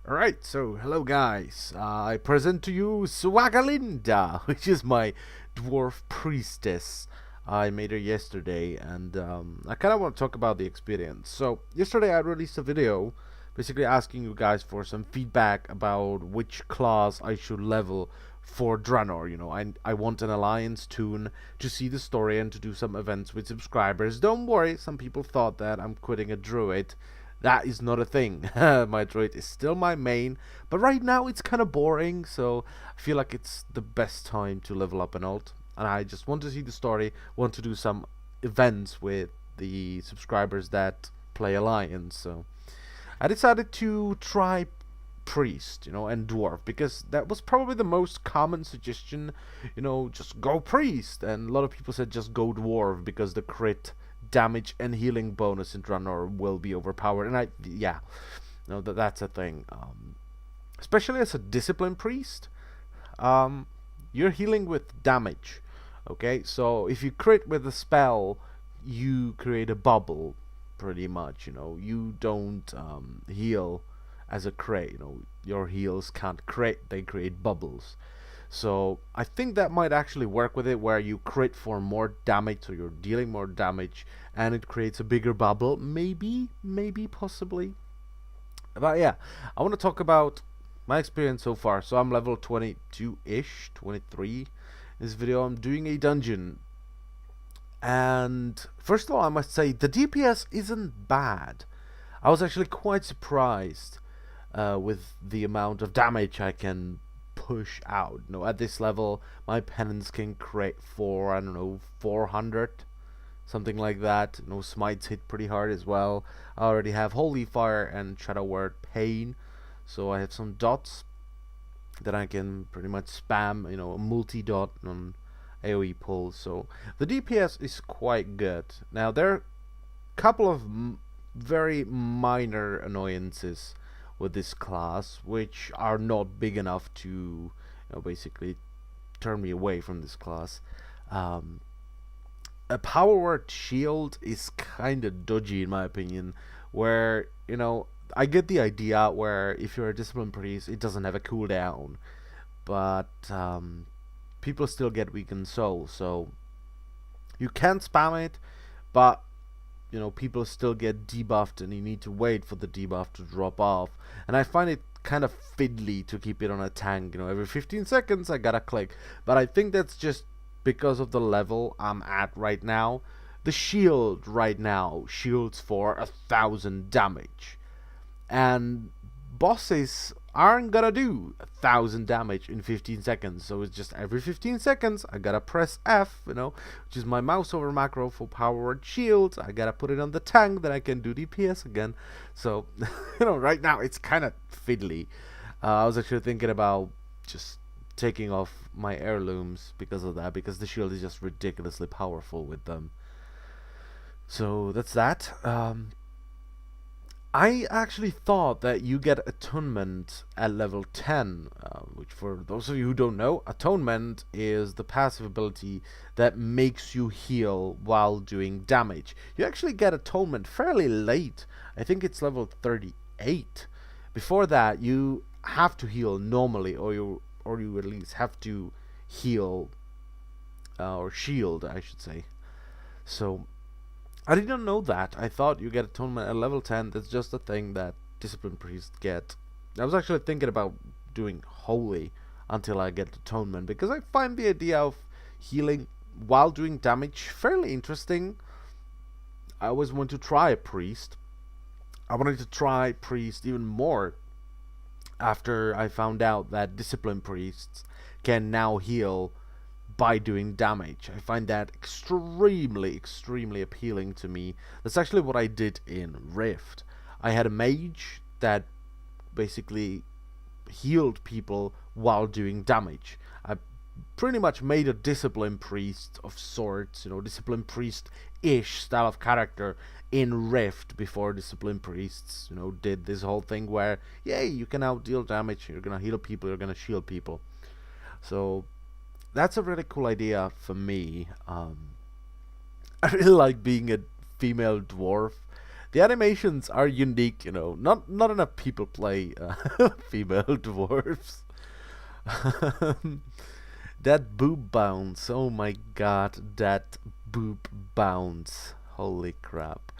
Alright, so hello guys. I present to you Swagalinda, which is my dwarf priestess. I made her yesterday, and I kind of want to talk about the experience. So, yesterday I released a video basically asking you guys for some feedback about which class I should level for Draenor. I want an alliance toon to see the story and to do some events with subscribers. Don't worry, some people thought that I'm quitting a druid. That is not a thing. My druid is still my main, but right now it's kind of boring, so I feel like it's the best time to level up an alt. And I just want to see the story, want to do some events with the subscribers that play Alliance. So I decided to try priest, and dwarf, because that was probably the most common suggestion. Just go priest, and a lot of people said just go dwarf because the crit damage and healing bonus in Draenor will be overpowered. And yeah, that's a thing. Especially as a discipline priest, you're healing with damage. Okay, so if you crit with a spell, you create a bubble, pretty much. You don't heal as a crit. Your heals can't crit; they create bubbles. So I think that might actually work with it, where you crit for more damage, so you're dealing more damage, and it creates a bigger bubble. Maybe, possibly. But yeah, I want to talk about my experience so far. So I'm level 22-ish, 23. This video, I'm doing a dungeon, and first of all, I must say the DPS isn't bad. I was actually quite surprised with the amount of damage I can push out. At this level, my penance can create for, I don't know, 400, something like that. Smites hit pretty hard as well. I already have Holy Fire and Shadow Word Pain, so I have some dots that I can pretty much spam, a multi-dot on AoE pulls. So the DPS is quite good. Now, there are a couple of very minor annoyances with this class, which are not big enough to basically turn me away from this class. A power word shield is kind of dodgy in my opinion, where I get the idea where if you're a discipline priest, it doesn't have a cooldown, but people still get weakened soul, so you can spam it, but people still get debuffed, and you need to wait for the debuff to drop off. And I find it kind of fiddly to keep it on a tank. Every 15 seconds I gotta click. But I think that's just because of the level I'm at right now. The shield right now shields for 1,000 damage, and bosses aren't gonna do 1,000 damage in 15 seconds. So it's just every 15 seconds I gotta press F, which is my mouse over macro for power word shield. I gotta put it on the tank, then I can do DPS again. So right now it's kind of fiddly. I was actually thinking about just taking off my heirlooms because of that, because the shield is just ridiculously powerful with them. So that's that. I actually thought that you get Atonement at level 10, which, for those of you who don't know, Atonement is the passive ability that makes you heal while doing damage. You actually get Atonement fairly late. I think it's level 38. Before that, you have to heal normally, or you at least have to heal, or shield, I should say. So I didn't know that. I thought you get Atonement at level 10. That's just a thing that Discipline Priests get. I was actually thinking about doing Holy until I get Atonement, because I find the idea of healing while doing damage fairly interesting. I always want to try a Priest. I wanted to try Priest even more after I found out that Discipline Priests can now heal by doing damage. I find that extremely appealing to me. That's actually what I did in Rift. I had a mage that basically healed people while doing damage. I pretty much made a discipline priest of sorts, discipline priest-ish style of character in Rift before discipline priests, did this whole thing where, yay, you can now deal damage, you're gonna heal people, you're gonna shield people. So that's a really cool idea for me. I really like being a female dwarf. The animations are unique, you know. Not enough people play female dwarves. That boob bounce, oh my god, that boob bounce. Holy crap.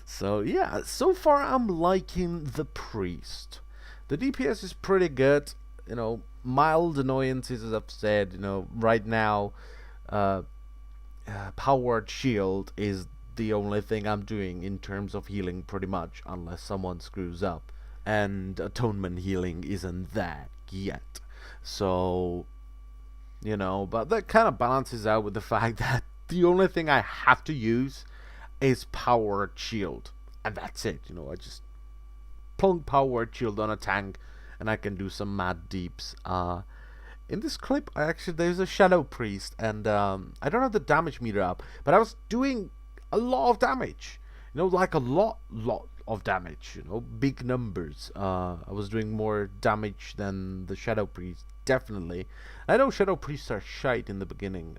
So yeah, so far I'm liking the priest. The DPS is pretty good, you know, mild annoyances as I've said, you know, right now uh, powered shield is the only thing I'm doing in terms of healing pretty much, unless someone screws up. And atonement healing isn't that yet. So, you know, but that kind of balances out with the fact that the only thing I have to use is powered shield. And that's it, you know, I just plunk powered shield on a tank and I can do some mad deeps. In this clip, there's a shadow priest, and I don't have the damage meter up, but I was doing a lot of damage. You know, like a lot of damage. You know, big numbers. I was doing more damage than the shadow priest, definitely. I know shadow priests are shite in the beginning,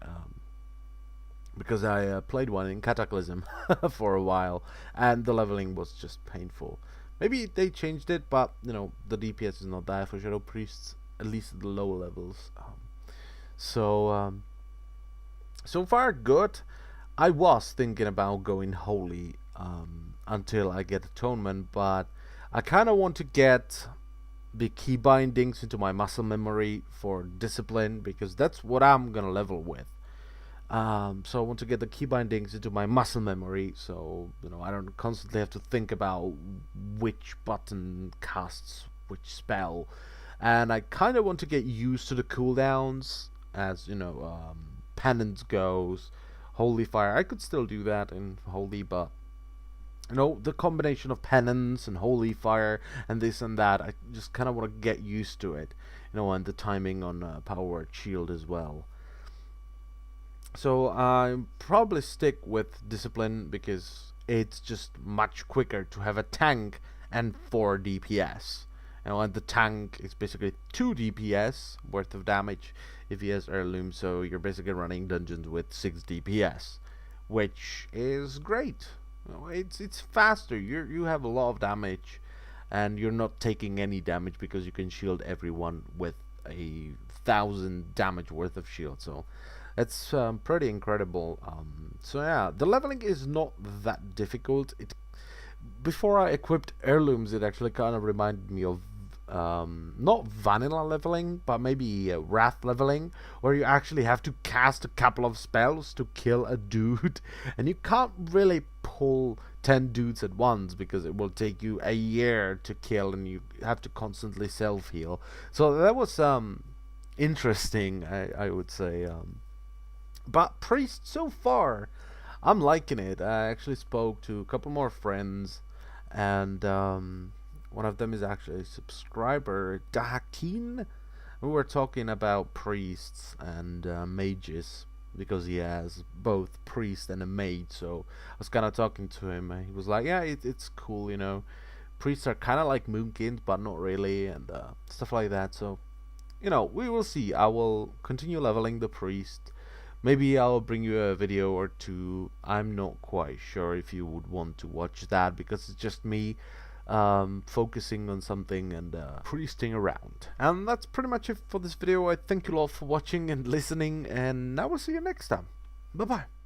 because I played one in Cataclysm for a while, and the leveling was just painful. Maybe they changed it, but you know, the DPS is not there for shadow priests, at least at the lower levels. So far good. I was thinking about going holy until I get atonement, but I kind of want to get the key bindings into my muscle memory for discipline, because that's what I'm gonna level with. So I want to get the key bindings into my muscle memory, so you know I don't constantly have to think about which button casts which spell. And I kind of want to get used to the cooldowns, as you know, penance goes, holy fire. I could still do that in holy, but you know, the combination of penance and holy fire and this and that, I just kind of want to get used to it, you know, and the timing on powered shield as well. So I probably stick with discipline because it's just much quicker to have a tank and 4 DPS. You know, and the tank is basically 2 DPS worth of damage if he has heirloom, so you're basically running dungeons with 6 DPS, which is great. You know, it's faster. You have a lot of damage, and you're not taking any damage because you can shield everyone with 1,000 damage worth of shield. So it's pretty incredible. So yeah, the leveling is not that difficult. Before I equipped heirlooms, it actually kind of reminded me of not vanilla leveling, but maybe wrath leveling, where you actually have to cast a couple of spells to kill a dude, and you can't really pull 10 dudes at once because it will take you a year to kill, and you have to constantly self heal. So that was interesting, I would say. But priest, so far, I'm liking it. I actually spoke to a couple more friends, and one of them is actually a subscriber, Dahakin. We were talking about priests and mages, because he has both priest and a mage. So I was kind of talking to him, and he was like, yeah, it's cool, you know. Priests are kind of like moonkins, but not really, and stuff like that. So, you know, we will see. I will continue leveling the priest. Maybe I'll bring you a video or two. I'm not quite sure if you would want to watch that, because it's just me focusing on something and priesting around. And that's pretty much it for this video. I thank you all for watching and listening, and I will see you next time. Bye bye.